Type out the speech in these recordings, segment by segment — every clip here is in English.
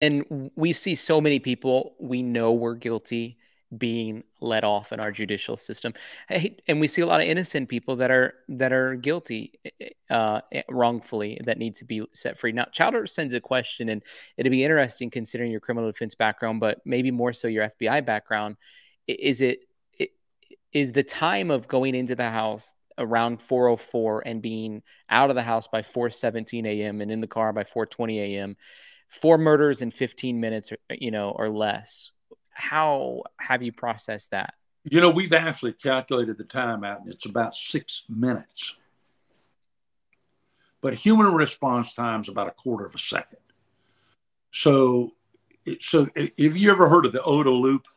And we see so many people we know we're guilty being let off in our judicial system. And we see a lot of innocent people that are guilty wrongfully that need to be set free. Now, Chowder sends a question, and it'd be interesting considering your criminal defense background, but maybe more so your FBI background. Is it is the time of going into the house around 4:04 and being out of the house by 4:17 a.m. and in the car by 4:20 a.m. 4 murders in 15 minutes, or less? How have you processed that? We've actually calculated the time out, and it's about 6 minutes. But human response time is about a quarter of a second. So have you ever heard of the OODA loop?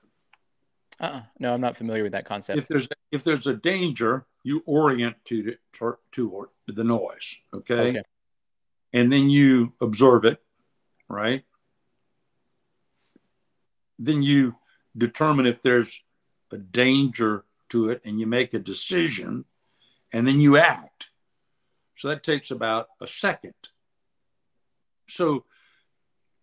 No, I'm not familiar with that concept. If there's a danger, you orient to the noise, okay? And then you observe it, right? Then you determine if there's a danger to it, and you make a decision, and then you act. So that takes about a second. So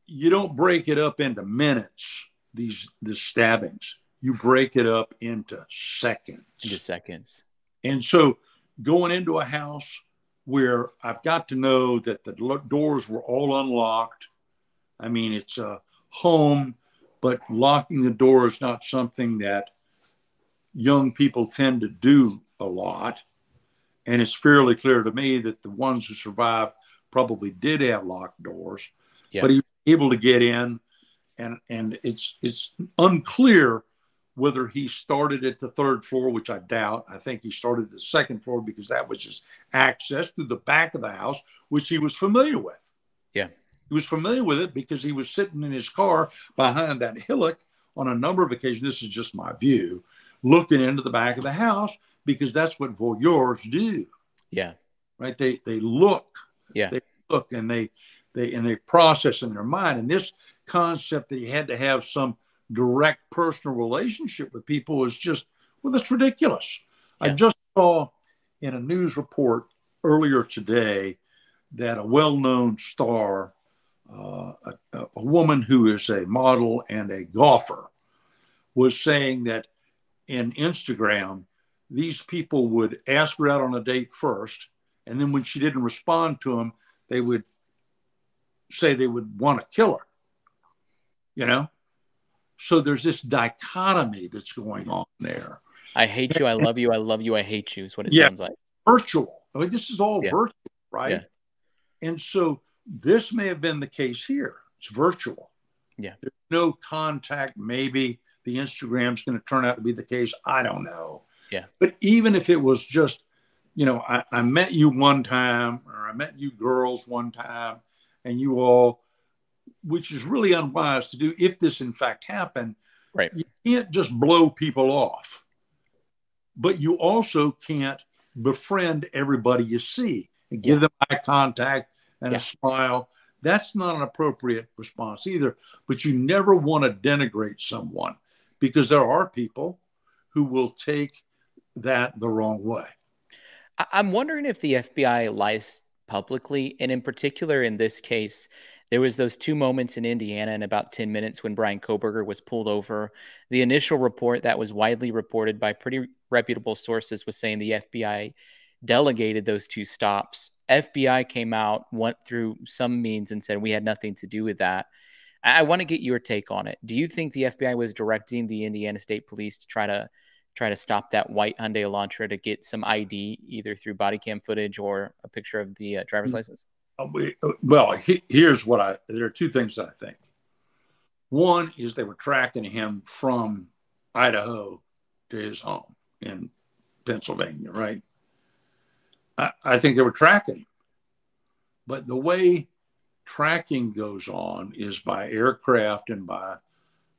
you don't break it up into minutes, the stabbings. You break it up into seconds. And so going into a house where I've got to know that the doors were all unlocked. I mean, it's a home, but locking the door is not something that young people tend to do a lot. And it's fairly clear to me that the ones who survived probably did have locked doors, but he was able to get in, and it's unclear whether he started at the third floor, which I doubt. I think he started at the second floor because that was his access to the back of the house, which he was familiar with. Yeah. He was familiar with it because he was sitting in his car behind that hillock on a number of occasions. This is just my view, looking into the back of the house, because that's what voyeurs do. Yeah. Right. They look. Yeah. They look, and they process in their mind. And this concept that he had to have some direct personal relationship with people is just, well, that's ridiculous. Yeah. I just saw in a news report earlier today that a well-known star, a woman who is a model and a golfer, was saying that in Instagram, these people would ask her out on a date first, and then when she didn't respond to them, they would say they would want to kill her, So there's this dichotomy that's going on there. I hate you, I love you, I love you, I hate you is what it sounds like. Virtual. I mean, this is all virtual, right? Yeah. And so this may have been the case here. It's virtual. Yeah. There's no contact. Maybe the Instagram's going to turn out to be the case. I don't know. Yeah. But even if it was just, I met you one time, or I met you girls one time, and you all, which is really unwise to do if this in fact happened. Right. You can't just blow people off, but you also can't befriend everybody you see and give them eye contact and a smile. That's not an appropriate response either. But you never want to denigrate someone, because there are people who will take that the wrong way. I'm wondering if the FBI lies publicly, and in particular in this case, there was those 2 moments in Indiana in about 10 minutes when Bryan Kohberger was pulled over. The initial report that was widely reported by pretty reputable sources was saying the FBI delegated those 2 stops. FBI came out, went through some means and said we had nothing to do with that. I want to get your take on it. Do you think the FBI was directing the Indiana State Police to try to stop that white Hyundai Elantra to get some ID, either through body cam footage or a picture of the driver's license? Well, here's what there are 2 things that I think. One is they were tracking him from Idaho to his home in Pennsylvania, right? I think they were tracking him. But the way tracking goes on is by aircraft and by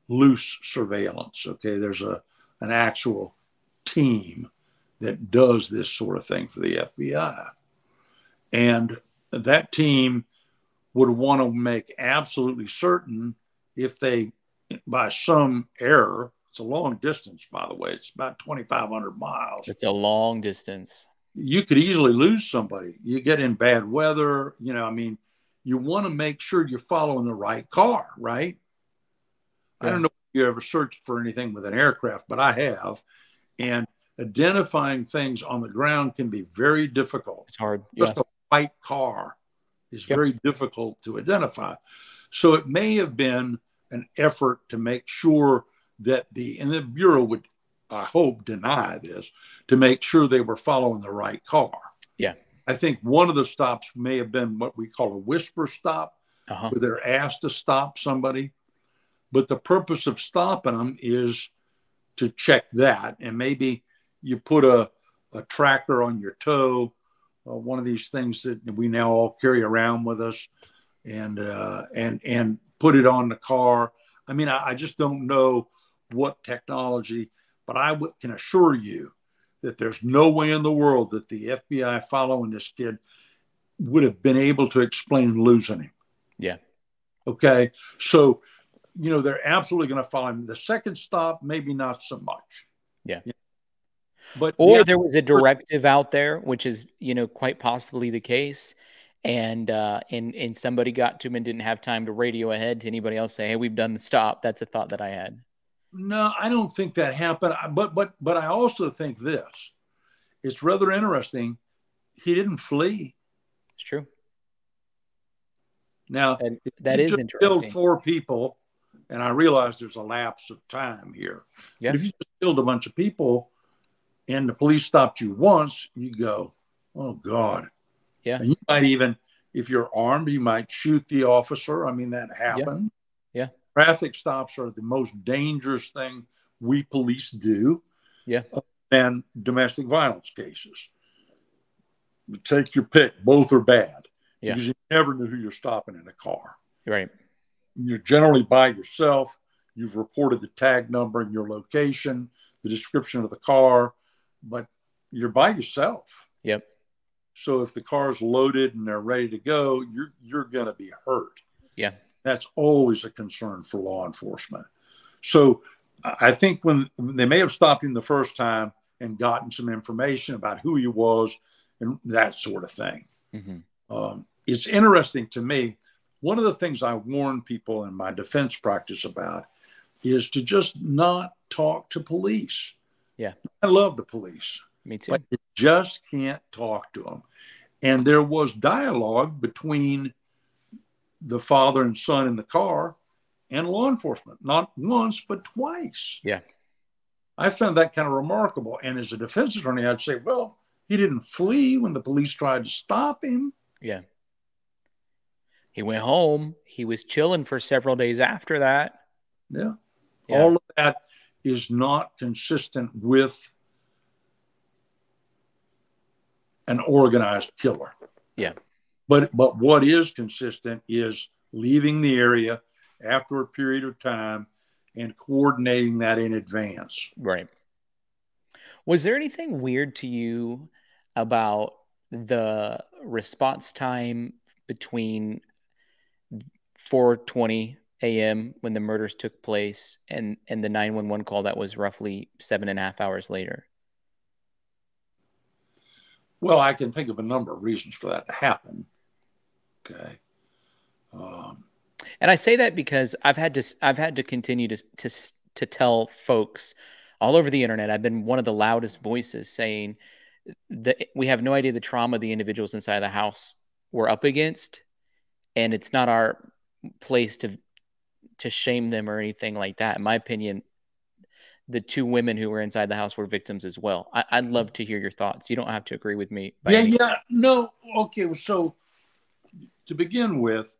loose surveillance. Okay, there's an actual team that does this sort of thing for the FBI. And that team would want to make absolutely certain, if they, by some error, it's a long distance, by the way, it's about 2,500 miles. It's a long distance. You could easily lose somebody. You get in bad weather, you want to make sure you're following the right car, right? I don't know if you ever searched for anything with an aircraft, but I have. And identifying things on the ground can be very difficult. It's hard. Just a white car is very difficult to identify. So it may have been an effort to make sure that and the Bureau would, I hope, deny this, to make sure they were following the right car. Yeah. I think one of the stops may have been what we call a whisper stop, where they're asked to stop somebody. But the purpose of stopping them is to check that. And maybe you put a tracker on your toe, one of these things that we now all carry around with us, and put it on the car. I mean, I just don't know what technology, but I can assure you that there's no way in the world that the FBI following this kid would have been able to explain losing him. Yeah. Okay. So, they're absolutely going to follow him. The second stop, maybe not so much. Yeah. But there was a directive out there, which is, quite possibly the case. And somebody got to him and didn't have time to radio ahead to anybody else, say, hey, we've done the stop. That's a thought that I had. No, I don't think that happened. But I also think this. It's rather interesting. He didn't flee. It's true. Now, that is interesting. Killed 4 people, and I realize there's a lapse of time here. Yeah. But if you just killed a bunch of people and the police stopped you once, you go, oh, God. Yeah. And you might even, if you're armed, you might shoot the officer. I mean, that happened. Yeah. Traffic stops are the most dangerous thing we police do. Yeah. Than domestic violence cases. Take your pick. Both are bad. Yeah. Because you never know who you're stopping in a car. Right. You're generally by yourself. You've reported the tag number and your location, the description of the car, but you're by yourself. Yep. So if the car's loaded and they're ready to go, you're going to be hurt. Yeah. That's always a concern for law enforcement. So I think when they may have stopped him the first time and gotten some information about who he was and that sort of thing. Mm-hmm. It's interesting to me. One of the things I warn people in my defense practice about is to just not talk to police. Yeah. I love the police. Me too. But you just can't talk to them. And there was dialogue between the father and son in the car and law enforcement, not once, but twice. Yeah. I found that kind of remarkable. And as a defense attorney, I'd say, well, he didn't flee when the police tried to stop him. Yeah. He went home. He was chilling for several days after that. Yeah. All of that is not consistent with an organized killer. Yeah. But what is consistent is leaving the area after a period of time and coordinating that in advance. Right. Was there anything weird to you about the response time between 4:20 a.m. when the murders took place and the 911 call that was roughly 7.5 hours later? Well, I can think of a number of reasons for that to happen. Okay. And I say that because I've had to continue to tell folks all over the internet. I've been one of the loudest voices saying that we have no idea the trauma the individuals inside the house were up against, and it's not our place to shame them or anything like that. In my opinion, the 2 women who were inside the house were victims as well. I'd love to hear your thoughts. You don't have to agree with me. No. Okay. So to begin with,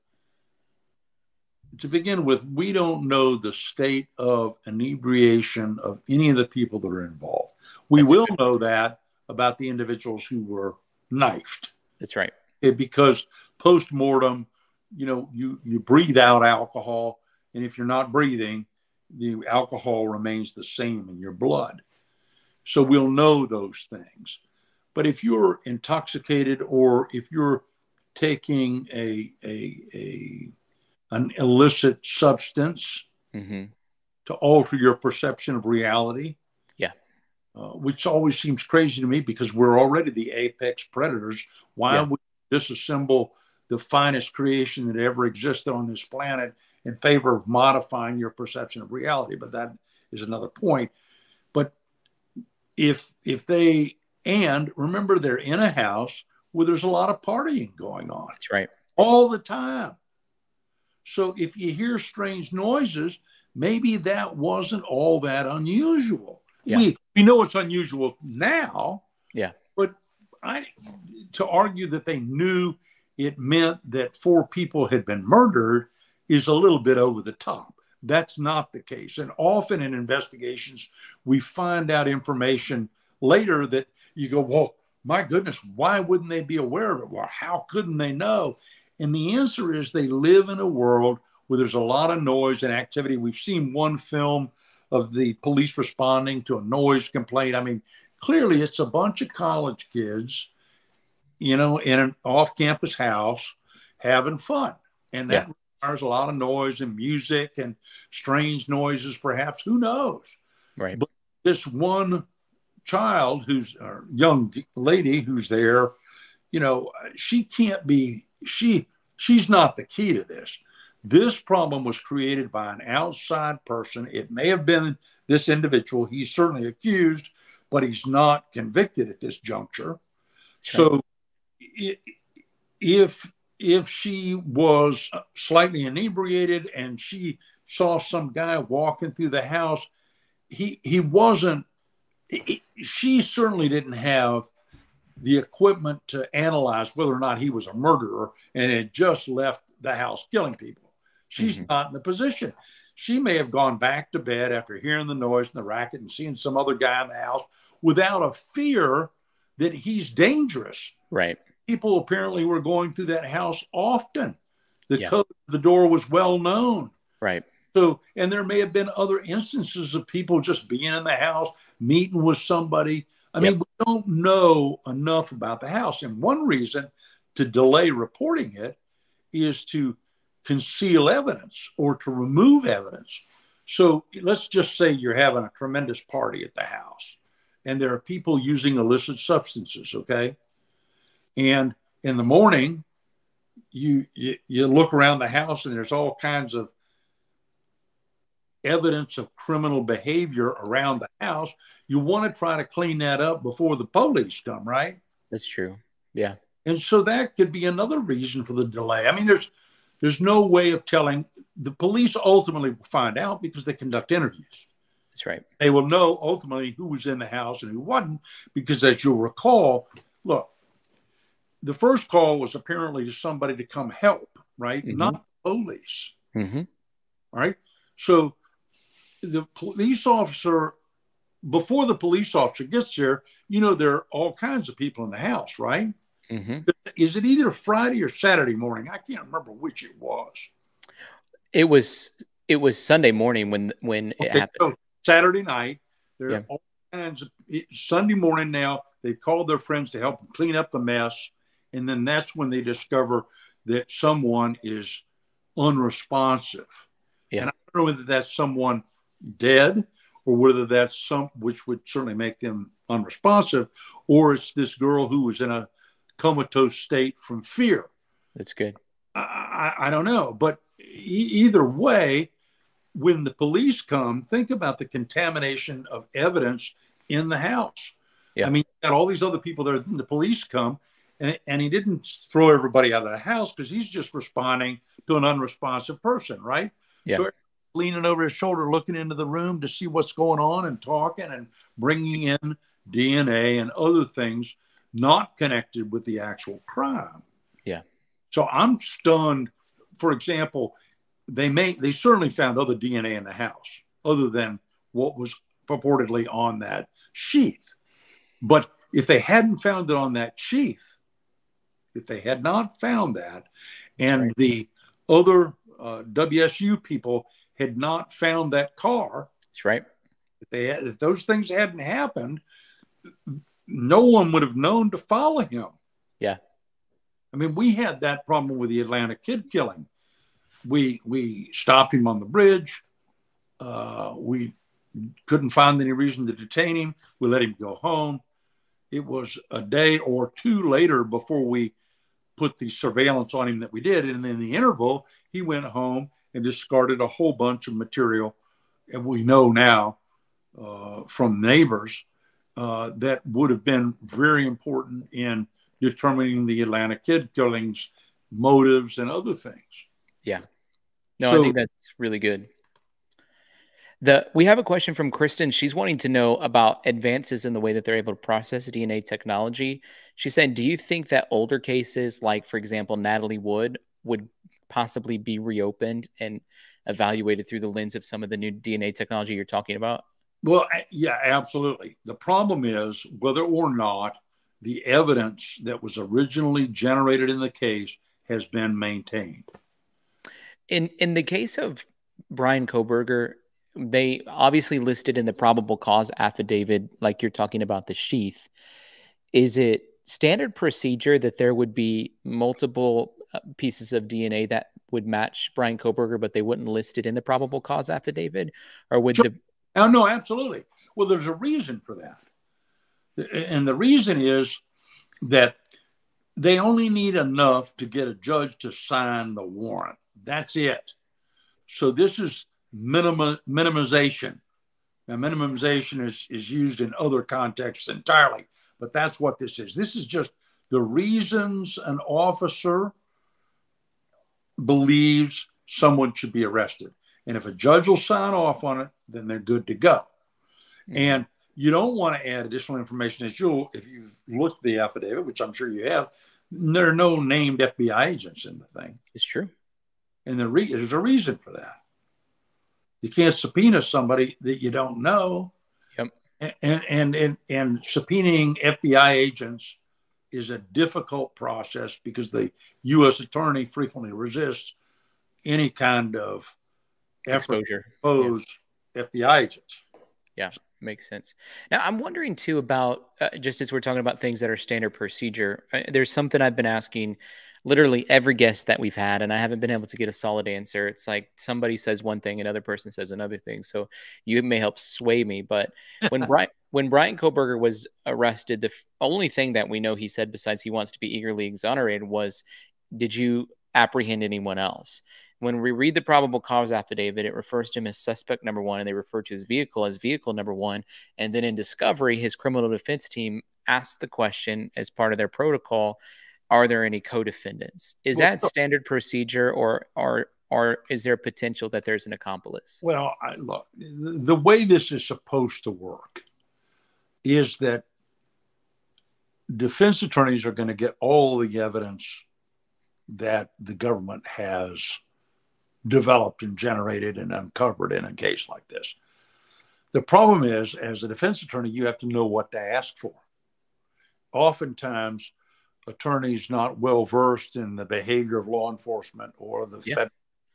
we don't know the state of inebriation of any of the people that are involved. We will know that about the individuals who were knifed. That's right. Because post-mortem, you breathe out alcohol, and if you're not breathing, the alcohol remains the same in your blood. So we'll know those things. But if you're intoxicated or if you're taking an illicit substance to alter your perception of reality, which always seems crazy to me because we're already the apex predators. Why would we disassemble the finest creation that ever existed on this planet in favor of modifying your perception of reality. But that is another point. But if they, and remember, they're in a house where there's a lot of partying going on. That's right. All the time. So if you hear strange noises, maybe that wasn't all that unusual. Yeah. We know it's unusual now. Yeah. But to argue that they knew it meant that 4 people had been murdered is a little bit over the top. That's not the case. And often in investigations, we find out information later that you go, well, my goodness, why wouldn't they be aware of it? Well, how couldn't they know? And the answer is they live in a world where there's a lot of noise and activity. We've seen one film of the police responding to a noise complaint. I mean, clearly it's a bunch of college kids, in an off-campus house having fun. And that requires a lot of noise and music and strange noises, perhaps. Who knows? Right. But this one child who's a young lady who's there, she can't be, she's not the key to this. This problem was created by an outside person. It may have been this individual. He's certainly accused, but he's not convicted at this juncture. So if she was slightly inebriated and she saw some guy walking through the house, he wasn't, she certainly didn't have the equipment to analyze whether or not he was a murderer and had just left the house killing people. She's not in the position. She may have gone back to bed after hearing the noise and the racket and seeing some other guy in the house without a fear that he's dangerous. Right. People apparently were going through that house often. The code of the door was well known. Right. So, and there may have been other instances of people just being in the house, meeting with somebody. I mean, we don't know enough about the house. And one reason to delay reporting it is to conceal evidence or to remove evidence. So let's just say you're having a tremendous party at the house and there are people using illicit substances, okay? And in the morning, you look around the house and there's all kinds of evidence of criminal behavior around the house. You want to try to clean that up before the police come, right? That's true. Yeah. And so that could be another reason for the delay. I mean, there's no way of telling. The police ultimately will find out because they conduct interviews. That's right. They will know ultimately who was in the house and who wasn't, because as you'll recall, look, the first call was apparently to somebody to come help, right? Not the police. All right. So the police officer, before the police officer gets there, there are all kinds of people in the house, right? Is it either Friday or Saturday morning? I can't remember which it was. It was Sunday morning when it happened. So Saturday night, there are all kinds of, Sunday morning now, they called their friends to help them clean up the mess. And then that's when they discover that someone is unresponsive. Yeah. And I don't know whether that's someone dead or whether that's which would certainly make them unresponsive, or it's this girl who was in a comatose state from fear. That's good. I don't know. But either way, when the police come, think about the contamination of evidence in the house. Yeah. I mean, you got all these other people there, and the police come, and he didn't throw everybody out of the house because he's just responding to an unresponsive person, right? Yeah. So leaning over his shoulder, looking into the room to see what's going on and talking and bringing in DNA and other things not connected with the actual crime. Yeah. So I'm stunned. For example, they certainly found other DNA in the house other than what was purportedly on that sheath. But if they hadn't found it on that sheath, if they had not found that, and the other WSU people had not found that car, that's right. If those things hadn't happened, no one would have known to follow him. Yeah. I mean, we had that problem with the Atlanta kid killing. We stopped him on the bridge. We couldn't find any reason to detain him. We let him go home. It was a day or two later before we put the surveillance on him that we did. And in the interval, he went home and discarded a whole bunch of material. And we know now from neighbors that would have been very important in determining the Atlanta kid killings, motives, and other things. Yeah. No, I So, think that's really good. We have a question from Kristen. She's wanting to know about advances in the way that they're able to process DNA technology. She said, do you think that older cases, like, for example, Natalie Wood, would possibly be reopened and evaluated through the lens of some of the new DNA technology you're talking about? well, yeah, absolutely. The problem is whether or not the evidence that was originally generated in the case has been maintained. In the case of Bryan Kohberger, they obviously listed in the probable cause affidavit, like you're talking about the sheath. Is it standard procedure that there would be multiple pieces of DNA that would match Bryan Kohberger, but they wouldn't list it in the probable cause affidavit? Or would Sure. the Oh, no, absolutely. Well, there's a reason for that. And the reason is that they only need enough to get a judge to sign the warrant. That's it. So this is minimization. Now, minimization is used in other contexts entirely, but that's what this is. This is just the reasons an officer believes someone should be arrested. And if a judge will sign off on it, then they're good to go. Mm-hmm. And you don't want to add additional information if you've looked at the affidavit, which I'm sure you have. There are no named FBI agents in the thing. It's true. And there's a reason for that. You can't subpoena somebody that you don't know. Yep. And subpoenaing FBI agents is a difficult process because the U.S. attorney frequently resists any kind of exposure to expose FBI agents. Yeah, makes sense. Now, I'm wondering too about, just as we're talking about things that are standard procedure, there's something I've been asking literally every guest that we've had, and I haven't been able to get a solid answer. It's like somebody says one thing, another person says another thing. So you may help sway me. But when Bryan Kohberger was arrested, the only thing that we know he said besides he wants to be eagerly exonerated was, did you apprehend anyone else? When we read the probable cause affidavit, it refers to him as suspect number one, and they refer to his vehicle as vehicle number one. And then in discovery, his criminal defense team asked the question as part of their protocol, are there any co-defendants? Is that standard procedure, or is there potential that there's an accomplice? Well, look, the way this is supposed to work is that defense attorneys are going to get all the evidence that the government has developed and generated and uncovered in a case like this. The problem is, as a defense attorney, you have to know what to ask for. Oftentimes, attorneys not well versed in the behavior of law enforcement or the federal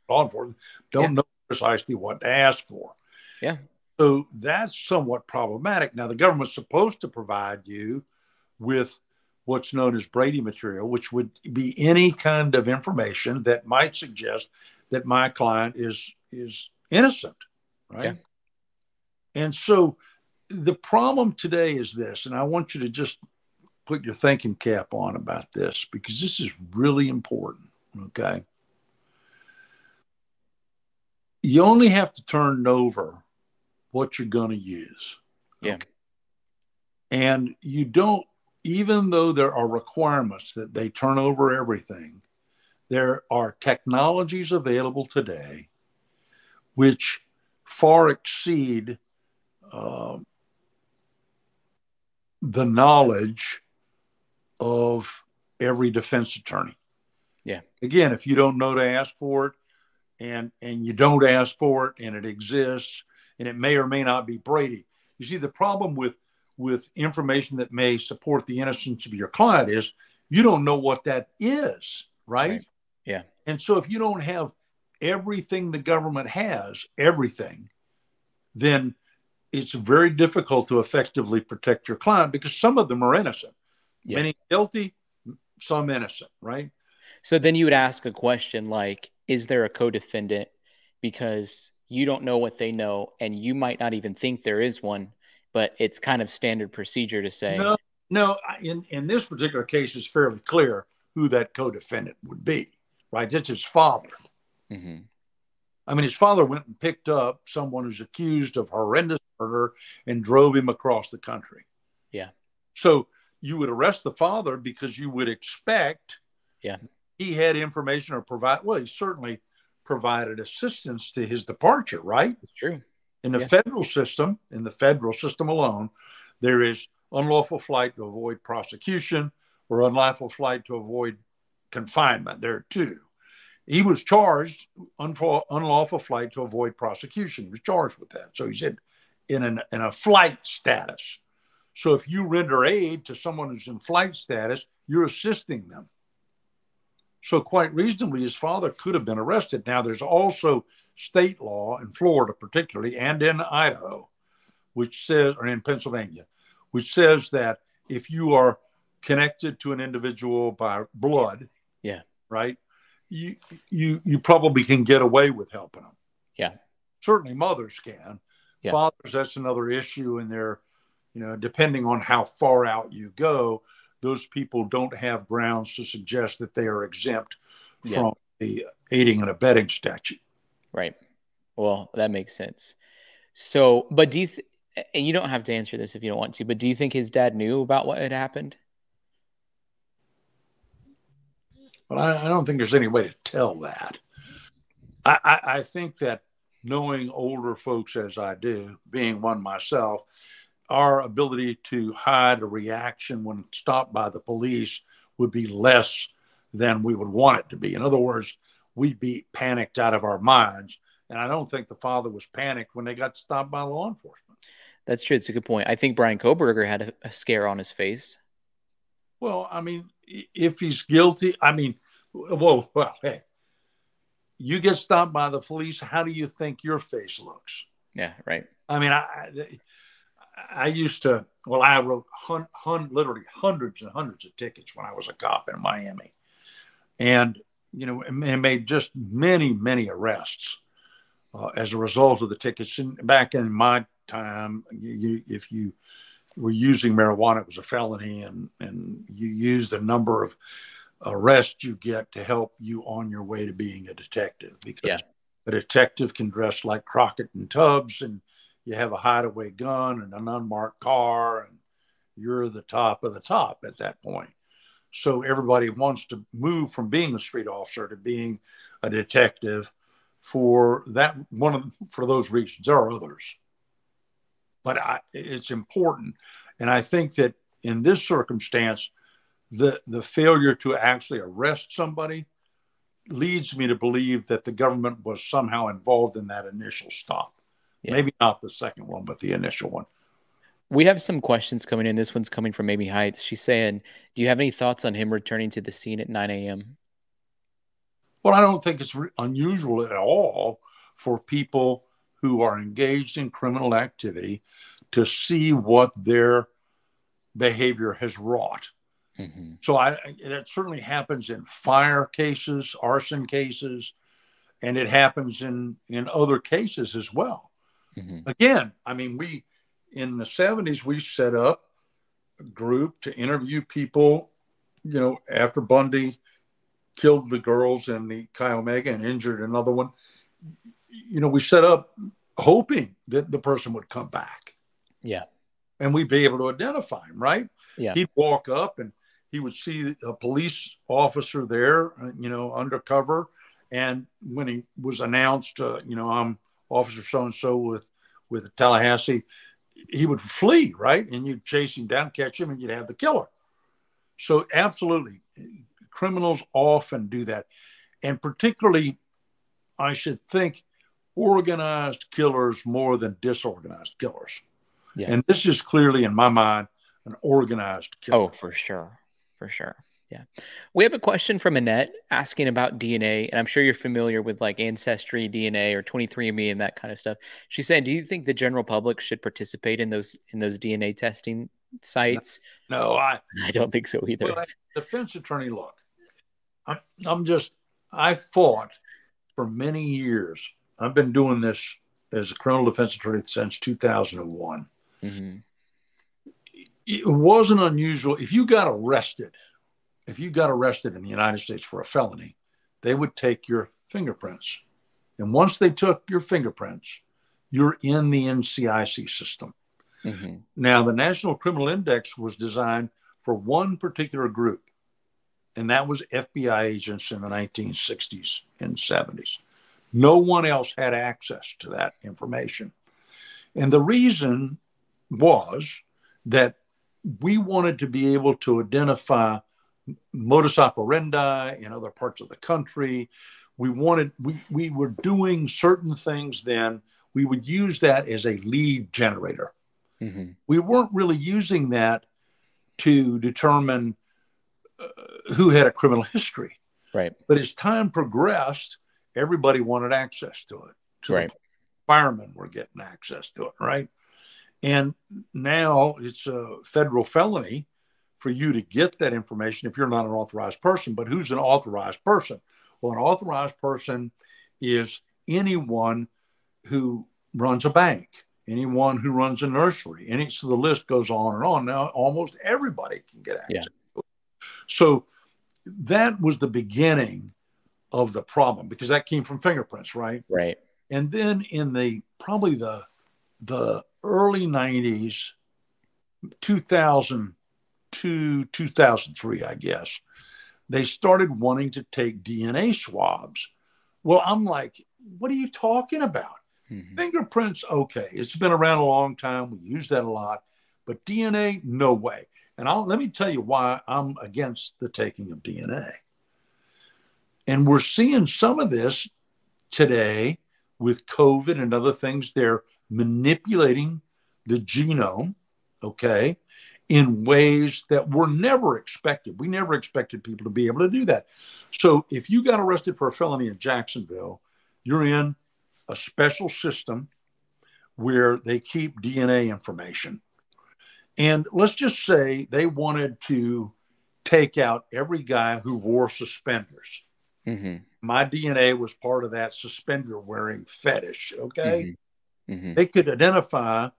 law enforcement don't know precisely what to ask for. Yeah. So that's somewhat problematic. Now, the government's supposed to provide you with what's known as Brady material, which would be any kind of information that might suggest that my client is innocent, right? Yeah. And so the problem today is this, and I want you to just put your thinking cap on about this because this is really important, okay? You only have to turn over what you're going to use. Yeah. Okay? And you don't, even though there are requirements that they turn over everything, there are technologies available today which far exceed the knowledge of every defense attorney. Yeah. Again, if you don't know to ask for it and you don't ask for it and it exists and it may or may not be Brady. You see, the problem with information that may support the innocence of your client is you don't know what that is, right? Yeah. And so if you don't have everything the government has, everything, then it's very difficult to effectively protect your client because some of them are innocent. Yeah. Many guilty, some innocent, right? So then you would ask a question like, is there a co-defendant? Because you don't know what they know, and you might not even think there is one, but it's kind of standard procedure to say. No, in this particular case, it's fairly clear who that co-defendant would be, right? That's his father. Mm-hmm. I mean, his father went and picked up someone who's accused of horrendous murder and drove him across the country. Yeah. So you would arrest the father because you would expect he had information or he certainly provided assistance to his departure, right? It's true. In the federal system alone, there is unlawful flight to avoid prosecution or unlawful flight to avoid confinement. There are two. He was charged unlawful flight to avoid prosecution. He was charged with that. So he's in a flight status. So if you render aid to someone who's in flight status, you're assisting them. So quite reasonably, his father could have been arrested. Now, there's also state law in Florida, particularly, and in Idaho, which says, or in Pennsylvania, which says that if you are connected to an individual by blood, right, you probably can get away with helping them. Yeah. Certainly mothers can. Yeah. Fathers, that's another issue. And they're, depending on how far out you go, those people don't have grounds to suggest that they are exempt from the aiding and abetting statute. Right. Well, that makes sense. So, but do you, and you don't have to answer this if you don't want to, but do you think his dad knew about what had happened? Well, I don't think there's any way to tell that. I think that knowing older folks as I do, being one myself, our ability to hide a reaction when stopped by the police would be less than we would want it to be. In other words, we'd be panicked out of our minds. And I don't think the father was panicked when they got stopped by law enforcement. That's true. It's a good point. I think Bryan Kohberger had a scare on his face. Well, I mean, if he's guilty, I mean, well, hey, you get stopped by the police, how do you think your face looks? Yeah, right. I mean, I used to, well, I wrote literally hundreds and hundreds of tickets when I was a cop in Miami. And, and made just many, many arrests as a result of the tickets. And back in my time, if you were using marijuana, it was a felony, and you use the number of arrests you get to help you on your way to being a detective, because a detective can dress like Crockett and Tubbs, and you have a hideaway gun and an unmarked car, and you're the top of the top at that point. So everybody wants to move from being a street officer to being a detective for those reasons. There are others, but it's important. And I think that in this circumstance, the failure to actually arrest somebody leads me to believe that the government was somehow involved in that initial stop. Yeah. Maybe not the second one, but the initial one. We have some questions coming in. This one's coming from Amy Heights. She's saying, do you have any thoughts on him returning to the scene at 9 a.m.? Well, I don't think it's unusual at all for people who are engaged in criminal activity to see what their behavior has wrought. Mm-hmm. So that certainly happens in fire cases, arson cases, and it happens in other cases as well. Mm-hmm. Again, I mean, in the 70s, we set up a group to interview people, after Bundy killed the girls in the Chi Omega and injured another one. We set up hoping that the person would come back. Yeah. And we'd be able to identify him, right? Yeah. He'd walk up and he would see a police officer there, undercover. And when he was announced, I'm Officer so-and-so with Tallahassee, he would flee, right? And you'd chase him down, catch him, and you'd have the killer. So absolutely, criminals often do that. And particularly, I should think, organized killers more than disorganized killers. Yeah. And this is clearly, in my mind, an organized killer. Oh, for sure. For sure. Yeah. We have a question from Annette asking about DNA, and I'm sure you're familiar with like Ancestry, DNA, or 23andMe and that kind of stuff. She's saying, do you think the general public should participate in those DNA testing sites? No, I don't think so either. Well, defense attorney, look, I fought for many years. I've been doing this as a criminal defense attorney since 2001. Mm-hmm. It wasn't unusual. If you got arrested if you got arrested in the United States for a felony, they would take your fingerprints. And once they took your fingerprints, you're in the NCIC system. Mm-hmm. Now, the National Criminal Index was designed for one particular group, and that was FBI agents in the 1960s and 70s. No one else had access to that information. And the reason was that we wanted to be able to identify modus operandi in other parts of the country. We were doing certain things then. We would use that as a lead generator. Mm-hmm. We weren't really using that to determine who had a criminal history. Right. But as time progressed, everybody wanted access to it. Right. The firemen were getting access to it, right? And now it's a federal felony for you to get that information if you're not an authorized person. But who's an authorized person? Well, an authorized person is anyone who runs a bank, anyone who runs a nursery, so the list goes on and on. Now, almost everybody can get access. Yeah. So that was the beginning of the problem, because that came from fingerprints, right? Right. And then in probably the early 90s, 2002, 2003, I guess, they started wanting to take DNA swabs. Well, I'm like, what are you talking about? Mm-hmm. Fingerprints, okay. It's been around a long time. We use that a lot. But DNA, no way. And let me tell you why I'm against the taking of DNA. And we're seeing some of this today with COVID and other things. They're manipulating the genome, okay, in ways that were never expected. We never expected people to be able to do that. So if you got arrested for a felony in Jacksonville, you're in a special system where they keep DNA information. And let's just say they wanted to take out every guy who wore suspenders. Mm-hmm. My DNA was part of that suspender wearing fetish, okay? Mm-hmm. Mm-hmm. They could identify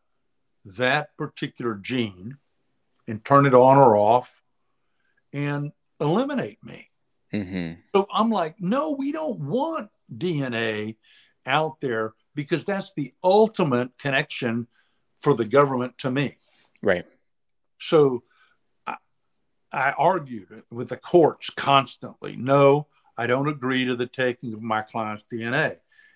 that particular gene and turn it on or off and eliminate me. Mm-hmm. So I'm like, no, we don't want DNA out there, because that's the ultimate connection for the government to me. Right. So I argued with the courts constantly. No, I don't agree to the taking of my client's DNA.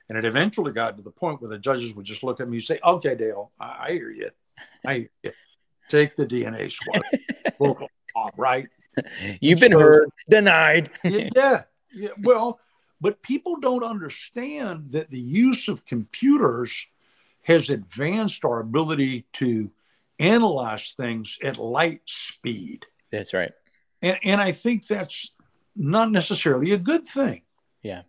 And it eventually got to the point where the judges would just look at me and say, okay, Dale, I hear you. I hear you. Take the DNA swab. Local swab, right? You've been heard, denied. Yeah. Well, but people don't understand that the use of computers has advanced our ability to analyze things at light speed. That's right. And I think that's not necessarily a good thing. Yeah.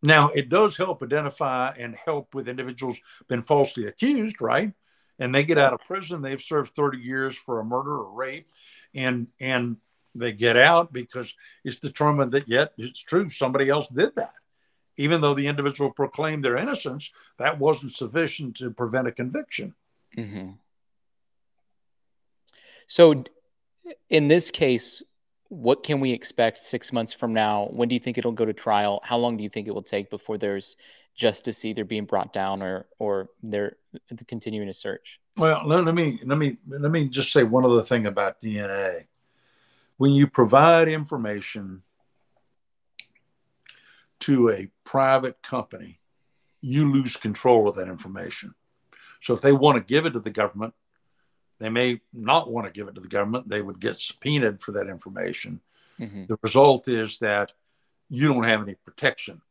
Now, it does help identify and help with individuals been falsely accused, right? And they get out of prison. They've served 30 years for a murder or rape. And they get out because it's determined that, yet it's true, somebody else did that. Even though the individual proclaimed their innocence, that wasn't sufficient to prevent a conviction. Mm-hmm. So in this case, what can we expect 6 months from now? When do you think it'll go to trial? How long do you think it will take before there's justice either being brought down or they're continuing a search? Well, let me just say one other thing about DNA. When you provide information to a private company, you lose control of that information. So if they want to give it to the government, they may not want to give it to the government. They would get subpoenaed for that information. Mm-hmm. The result is that you don't have any protection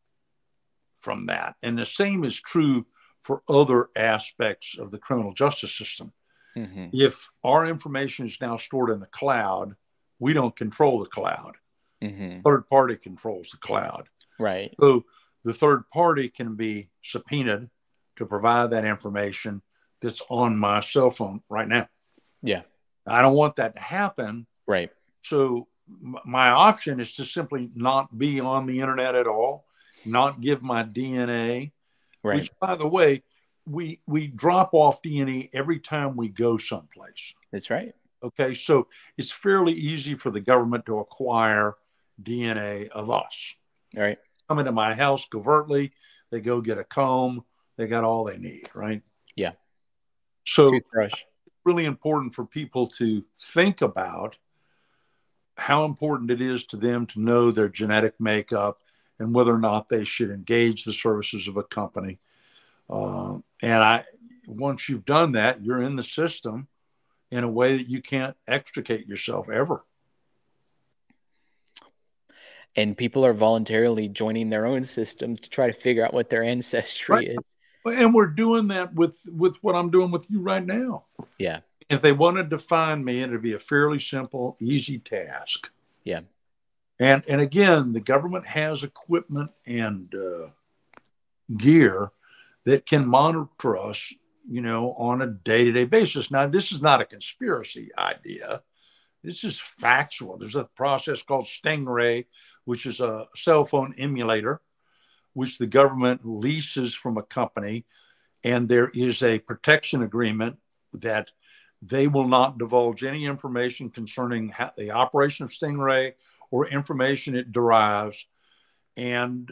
from that. And the same is true for other aspects of the criminal justice system. Mm-hmm. If our information is now stored in the cloud, we don't control the cloud. Mm-hmm. Third party controls the cloud. Right. So the third party can be subpoenaed to provide that information that's on my cell phone right now. Yeah. I don't want that to happen. Right. So my option is to simply not be on the internet at all, not give my DNA, right. Which, by the way, we drop off DNA every time we go someplace. That's right. Okay, so it's fairly easy for the government to acquire DNA of us. All right. Come into my house covertly, they go get a comb, they got all they need, right? Yeah. So Toothbrush. it's really important for people to think about how important it is to them to know their genetic makeup and whether or not they should engage the services of a company. Once you've done that, you're in the system in a way that you can't extricate yourself ever. And people are voluntarily joining their own systems to try to figure out what their Right. ancestry is. And we're doing that with what I'm doing with you right now. Yeah. If they wanted to find me, it'd be a fairly simple, easy task. Yeah. And again, the government has equipment and gear that can monitor us, on a day-to-day basis. Now, this is not a conspiracy idea. This is factual. There's a process called Stingray, which is a cell phone emulator, which the government leases from a company. And there is a protection agreement that they will not divulge any information concerning the operation of Stingray or information it derives. And,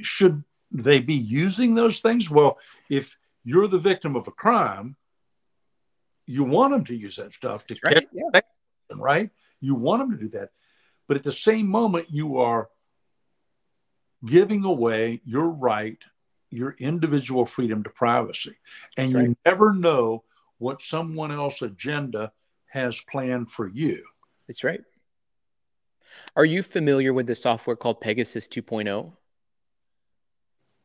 should they be using those things? Well, if you're the victim of a crime, you want them to use that stuff to catch them, right? You want them to do that. But at the same moment, you are giving away your right, your individual freedom to privacy. And you never know what someone else's agenda has planned for you. That's right. Are you familiar with the software called Pegasus 2.0?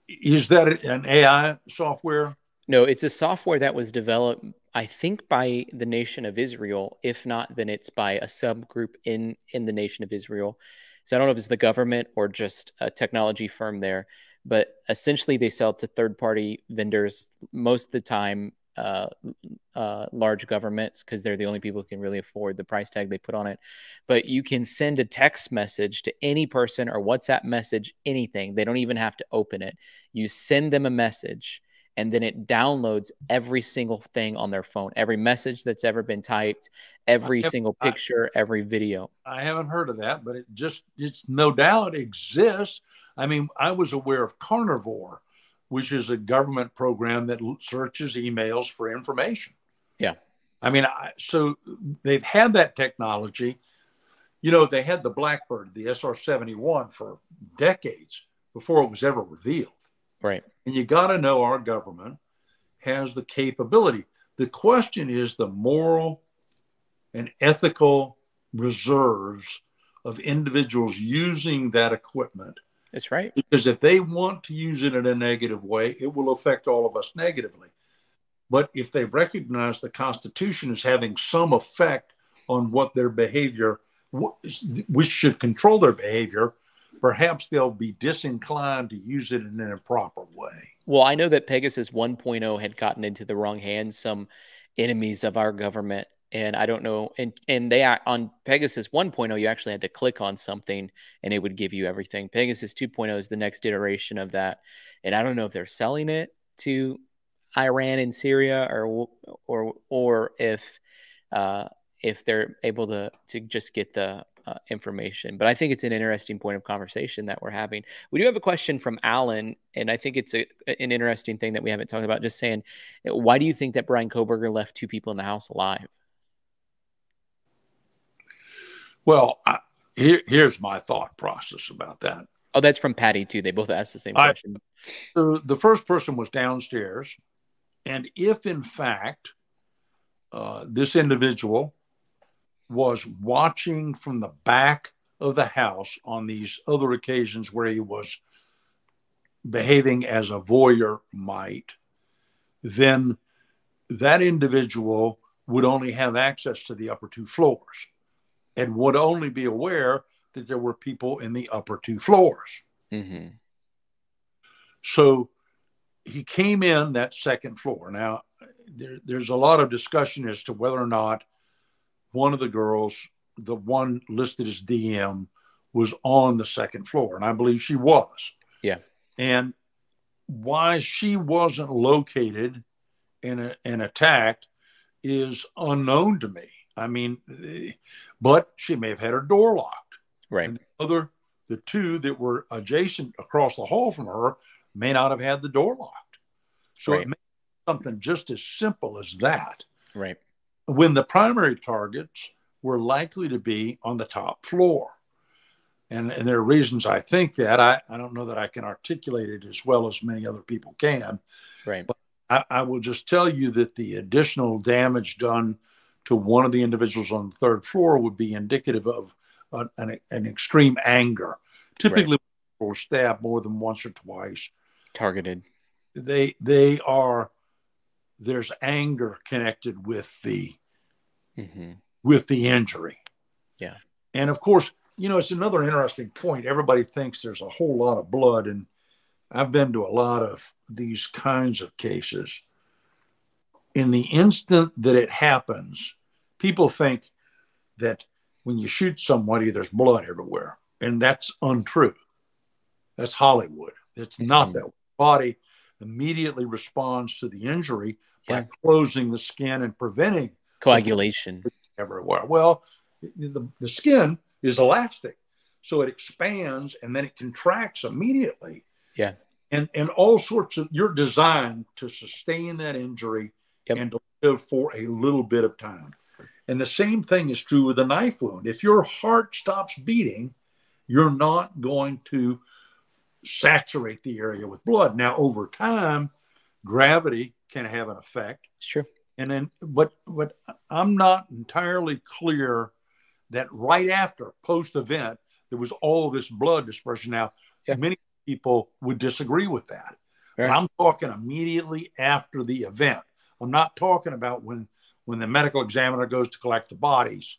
Is that an AI software? No, it's a software that was developed, I think, by the nation of Israel. If not, then it's by a subgroup in the nation of Israel. So I don't know if it's the government or just a technology firm there, but essentially they sell to third-party vendors most of the time, large governments, because they're the only people who can really afford the price tag they put on it. But you can send a text message to any person or WhatsApp message, anything. They don't even have to open it. You send them a message, and then it downloads every single thing on their phone, every message that's ever been typed, every single picture, every video. I haven't heard of that, but it's no doubt exists. I mean, I was aware of Carnivore, which is a government program that searches emails for information. Yeah. I mean, so they've had that technology. They had the Blackbird, the SR-71, for decades before it was ever revealed. Right. And you got to know our government has the capability. The question is the moral and ethical reserves of individuals using that equipment. That's right. Because if they want to use it in a negative way, it will affect all of us negatively. But if they recognize the Constitution as having some effect on what their behavior, which should control their behavior, perhaps they'll be disinclined to use it in an improper way. Well, I know that Pegasus 1.0 had gotten into the wrong hands, some enemies of our government. And I don't know. And they on Pegasus 1.0, you actually had to click on something and it would give you everything. Pegasus 2.0 is the next iteration of that. And I don't know if they're selling it to Iran and Syria or if they're able to just get the information. But I think it's an interesting point of conversation that we're having. We do have a question from Alan, and I think it's an interesting thing that we haven't talked about. Just saying, why do you think that Bryan Kohberger left two people in the house alive? Well, here's my thought process about that. Oh, that's from Patty too. They both asked the same question. The first person was downstairs, and if in fact this individual was watching from the back of the house on these other occasions where he was behaving as a voyeur might, then that individual would only have access to the upper two floors and would only be aware that there were people in the upper two floors. Mm-hmm. So he came in that second floor. Now, there's a lot of discussion as to whether or not one of the girls, the one listed as DM, was on the second floor. And I believe she was. Yeah. And why she wasn't located and attacked is unknown to me. I mean, but she may have had her door locked. Right. And the two that were adjacent across the hall from her may not have had the door locked. So Right. it may be something just as simple as that. Right. When the primary targets were likely to be on the top floor. And there are reasons I think that. I don't know that I can articulate it as well as many other people can. Right. But I will just tell you that the additional damage done to one of the individuals on the third floor would be indicative of an extreme anger. Typically, Right. people are stabbed more than once or twice. Targeted. They are. There's anger connected with the injury. Yeah. And of course, it's another interesting point. Everybody thinks there's a whole lot of blood, and I've been to a lot of these kinds of cases. In the instant that it happens, people think that when you shoot somebody, there's blood everywhere. And that's untrue. That's Hollywood. It's not that. The body immediately responds to the injury by closing the skin and preventing coagulation everywhere. Well, the skin is elastic, so it expands and then it contracts immediately. Yeah. And all sorts of, you're designed to sustain that injury and to live for a little bit of time. And the same thing is true with a knife wound. If your heart stops beating, you're not going to saturate the area with blood. Now, over time, gravity can have an effect. It's true. And then, but I'm not entirely clear that right after post-event, there was all this blood dispersion. Now, many people would disagree with that. Right. But I'm talking immediately after the event. I'm not talking about when the medical examiner goes to collect the bodies.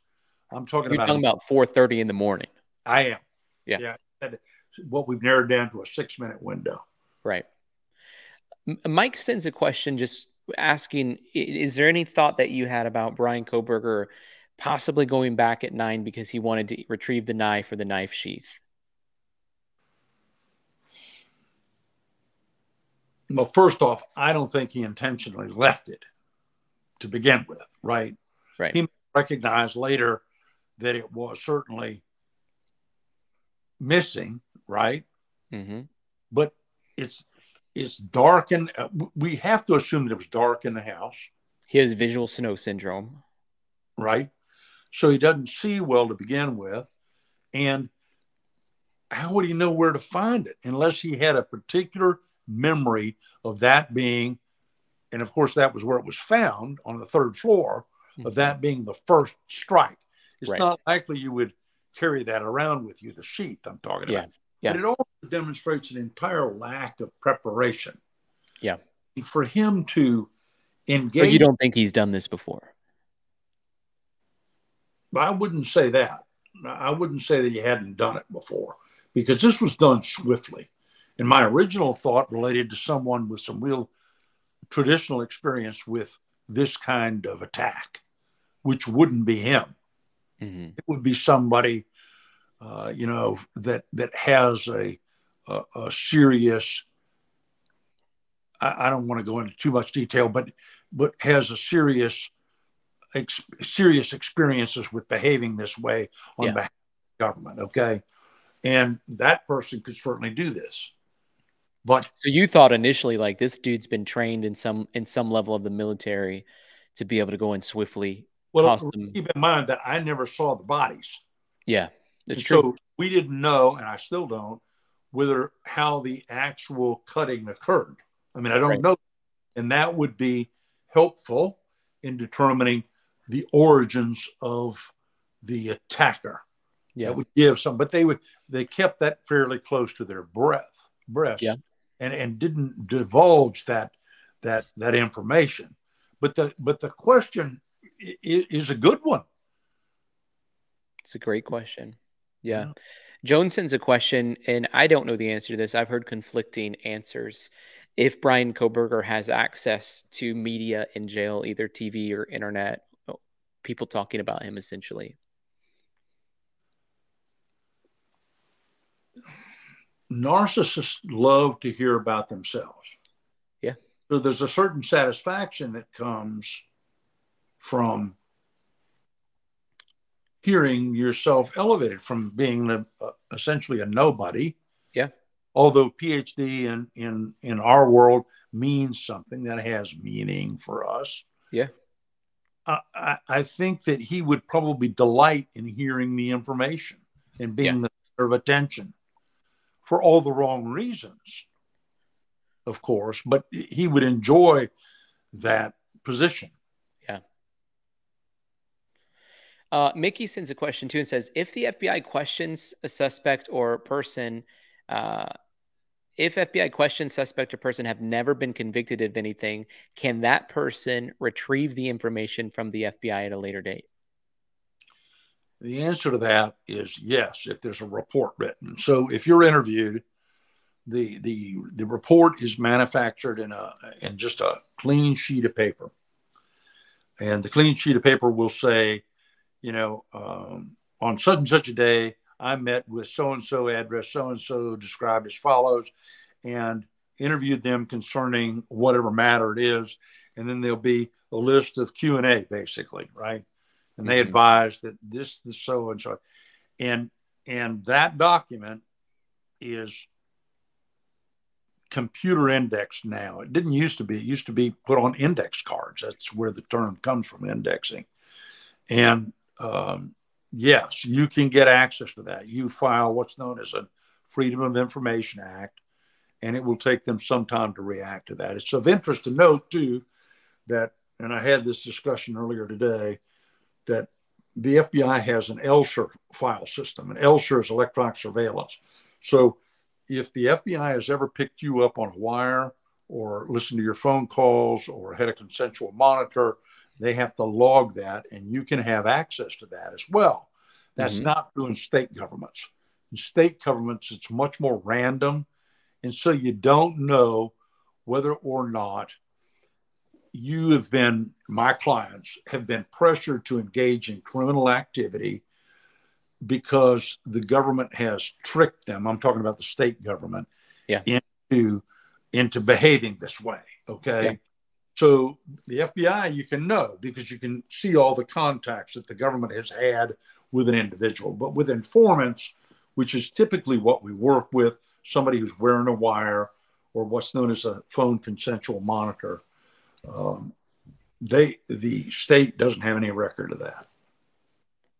I'm talking You're talking about 4:30 in the morning. I am. Yeah. What we've narrowed down to a 6-minute window. Right. Mike sends a question just asking, is there any thought that you had about Bryan Kohberger possibly going back at 9 because he wanted to retrieve the knife or the knife sheath? Well, first off, I don't think he intentionally left it to begin with, right? Right. He recognized later that it was certainly missing, right? Mm-hmm. But it's dark, and we have to assume that it was dark in the house. He has visual snow syndrome. Right. So he doesn't see well to begin with. And how would he know where to find it unless he had a particular memory of that being, and of course that was where it was found on the third floor, of that being the first strike. It's not likely you would carry that around with you, the sheath I'm talking about. Yeah. But it also demonstrates an entire lack of preparation. Yeah. And for him to engage. But you don't think he's done this before? I wouldn't say that. I wouldn't say that he hadn't done it before, because this was done swiftly. And my original thought related to someone with some real traditional experience with this kind of attack, which wouldn't be him. Mm-hmm. It would be somebody, that has a serious. I don't want to go into too much detail, but has a serious experiences with behaving this way on behalf of the government. Okay, and that person could certainly do this. But so you thought initially, like, this dude's been trained in some level of the military to be able to go in swiftly. Well, keep in mind that I never saw the bodies. Yeah, that's true. So we didn't know, and I still don't, how the actual cutting occurred. I mean, I don't know. And that would be helpful in determining the origins of the attacker. Yeah. That would give some, but they kept that fairly close to their breast. Yeah. And didn't divulge that information. But the question is a good one. It's a great question. Yeah. Joan sends a question, and I don't know the answer to this. I've heard conflicting answers. If Bryan Kohberger has access to media in jail, either TV or internet, people talking about him essentially. Narcissists love to hear about themselves. Yeah. So there's a certain satisfaction that comes from hearing yourself elevated from being essentially a nobody. Yeah. Although PhD in our world means something that has meaning for us. Yeah. I think that he would probably delight in hearing the information and Yeah. being the center of attention for all the wrong reasons, of course, but he would enjoy that position. Yeah. Mickey sends a question too and says, if the FBI questions a suspect or person, if FBI questions suspect or person have never been convicted of anything, can that person retrieve the information from the FBI at a later date? The answer to that is yes, if there's a report written. So if you're interviewed, the report is manufactured in just a clean sheet of paper. And the clean sheet of paper will say, on such and such a day, I met with so-and-so, address so-and-so, described as follows, and interviewed them concerning whatever matter it is. And then there'll be a list of Q&A, basically, right? And they advise that this so-and-so. And that document is computer indexed now. It didn't used to be. It used to be put on index cards. That's where the term comes from, indexing. And yes, you can get access to that. You file what's known as a Freedom of Information Act, and it will take them some time to react to that. It's of interest to note, too, that, and I had this discussion earlier today, that the FBI has an ELSUR file system, and ELSUR is electronic surveillance. So if the FBI has ever picked you up on a wire or listened to your phone calls or had a consensual monitor, they have to log that, and you can have access to that as well. That's not true in state governments. In state governments, it's much more random, and so you don't know whether or not my clients have been pressured to engage in criminal activity because the government has tricked them. I'm talking about the state government, into behaving this way. Okay. Yeah. So the FBI, you can know because you can see all the contacts that the government has had with an individual. But with informants, which is typically what we work with, somebody who's wearing a wire or what's known as a phone consensual monitor, the state doesn't have any record of that.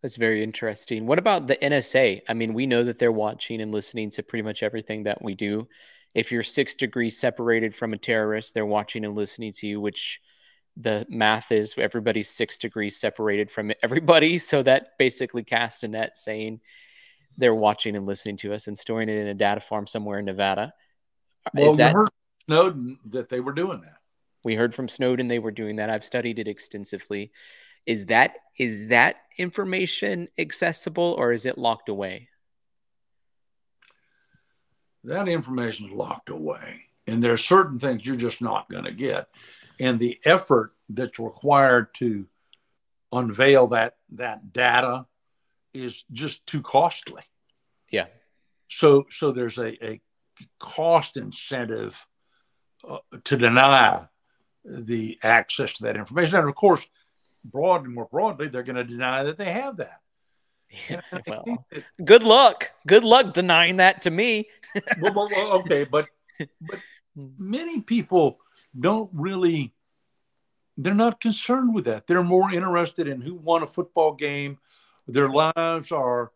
That's very interesting. What about the NSA? I mean, we know that they're watching and listening to pretty much everything that we do. If you're 6 degrees separated from a terrorist, they're watching and listening to you, which the math is everybody's 6 degrees separated from everybody. So that basically casts a net saying they're watching and listening to us and storing it in a data farm somewhere in Nevada. Well, you heard Snowden that they were doing that. We heard from Snowden they were doing that. I've studied it extensively. Is that information accessible or is it locked away? That information is locked away. And there are certain things you're just not going to get. And the effort that's required to unveil that data is just too costly. Yeah. So there's a cost incentive to deny the access to that information. And of course, more broadly, they're going to deny that they have that. Well, good luck denying that to me. well, okay, but many people don't really, they're not concerned with that. They're more interested in who won a football game. Their lives are,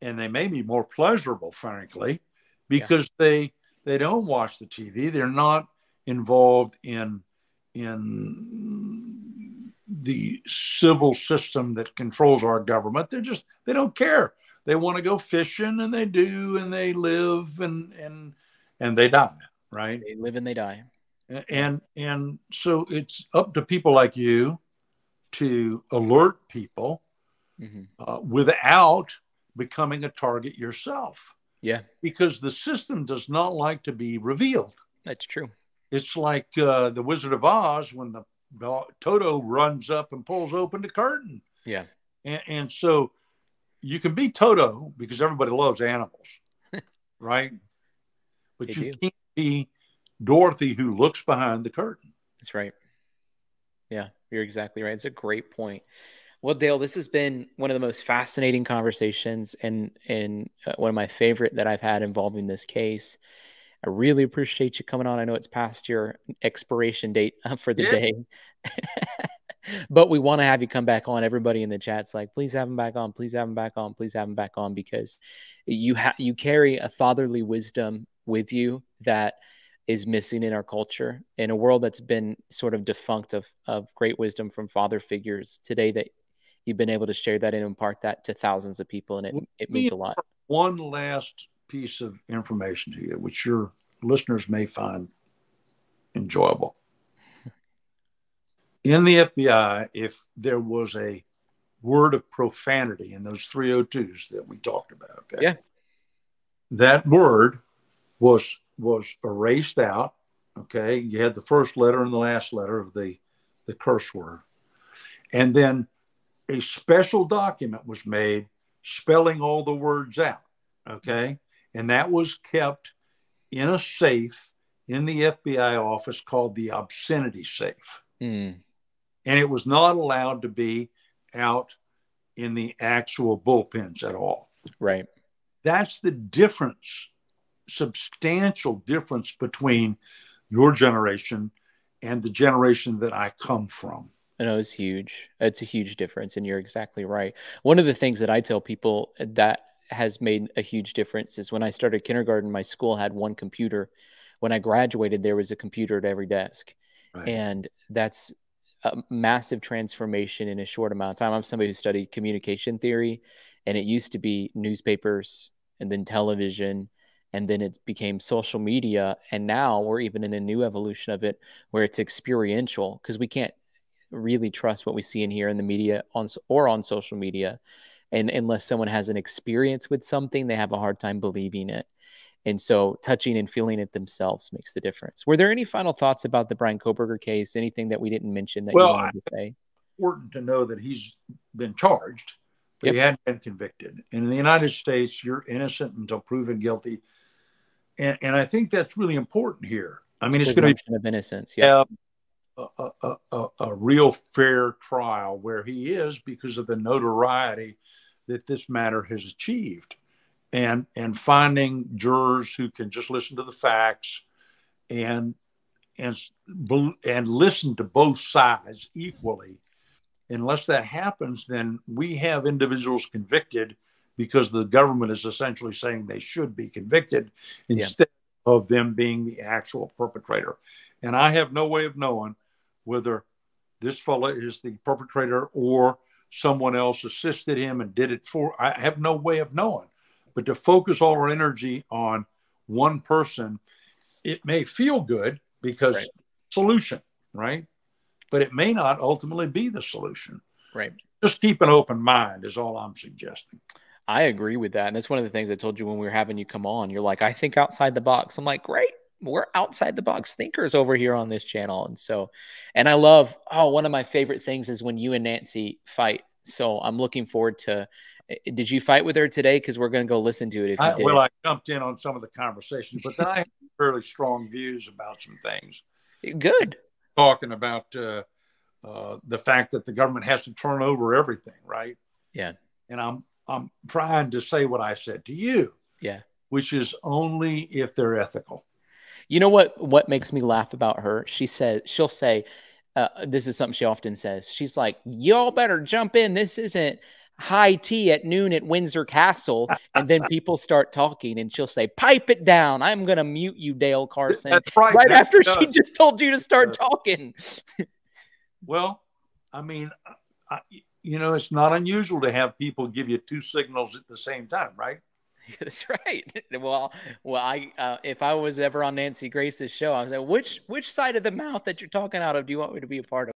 and they may be more pleasurable, frankly, because they don't watch the TV. They're not involved in the civil system that controls our government. They don't care. They want to go fishing, and they do, and they live and they die, right? They live and they die. And so it's up to people like you to alert people without becoming a target yourself. Yeah. Because the system does not like to be revealed. That's true. It's like the Wizard of Oz when the Toto runs up and pulls open the curtain. Yeah. And so you can be Toto because everybody loves animals, right? But you can't be Dorothy who looks behind the curtain. That's right. Yeah, you're exactly right. It's a great point. Well, Dale, this has been one of the most fascinating conversations and one of my favorite that I've had involving this case. I really appreciate you coming on. I know it's past your expiration date for the Yeah. day, but we want to have you come back on. Everybody in the chat's like, please have him back on. Please have him back on. Please have him back on, because you carry a fatherly wisdom with you that is missing in our culture, in a world that's been sort of defunct of great wisdom from father figures today, that you've been able to share that and impart that to thousands of people. And Let it me means a lot. one last piece of information to you, which your listeners may find enjoyable. In the FBI, if there was a word of profanity in those 302s that we talked about, okay, Yeah. that word was erased out. Okay, you had the first letter and the last letter of the curse word, and then a special document was made spelling all the words out. Okay, and that was kept in a safe in the FBI office called the obscenity safe. Mm. And it was not allowed to be out in the actual bullpens at all. Right. That's the difference, substantial difference between your generation and the generation that I come from. I know it's huge. It's a huge difference. And you're exactly right. One of the things that I tell people that has made a huge difference is when I started kindergarten, my school had one computer. When I graduated, there was a computer at every desk. Right. And that's a massive transformation in a short amount of time. I'm somebody who studied communication theory, and it used to be newspapers and then television, and then it became social media. And now we're even in a new evolution of it where it's experiential, because we can't really trust what we see and hear in the media on social media. And unless someone has an experience with something, they have a hard time believing it. And so touching and feeling it themselves makes the difference. Were there any final thoughts about the Bryan Kohberger case? Anything that we didn't mention that you Well, wanted to say? important to know that he's been charged, but Yep. he hadn't been convicted. And in the United States, you're innocent until proven guilty. And I think that's really important here. I mean, it's going to Presumption of innocence. Yeah. be a real fair trial where he is, because of the notoriety that this matter has achieved, and finding jurors who can just listen to the facts and listen to both sides equally. Unless that happens, then we have individuals convicted because the government is essentially saying they should be convicted instead of them being the actual perpetrator. And I have no way of knowing whether this fellow is the perpetrator or someone else assisted him and did it for. I have no way of knowing. But to focus all our energy on one person, it may feel good because solution, right? But it may not ultimately be the solution. Right. Just keep an open mind is all I'm suggesting. I agree with that. And that's one of the things I told you when we were having you come on. You're like, I think outside the box. I'm like, great. We're outside the box thinkers over here on this channel. And so, and I love, one of my favorite things is when you and Nancy fight. So I'm looking forward to, did you fight with her today? Because we're going to go listen to it if you did. Well, I jumped in on some of the conversations, but then I have fairly strong views about some things. Good. Talking about the fact that the government has to turn over everything, right? Yeah. And I'm trying to say what I said to you. Yeah. Which is only if they're ethical. You know what makes me laugh about her? She'll say, this is something she often says. She's like, y'all better jump in. This isn't high tea at noon at Windsor Castle. And then people start talking and she'll say, pipe it down. I'm going to mute you, Dale Carson. That's right. Right after she just told you to start talking. Well, I mean, it's not unusual to have people give you two signals at the same time, right? That's right. Well, if I was ever on Nancy Grace's show, I was like, which side of the mouth that you're talking out of do you want me to be a part of?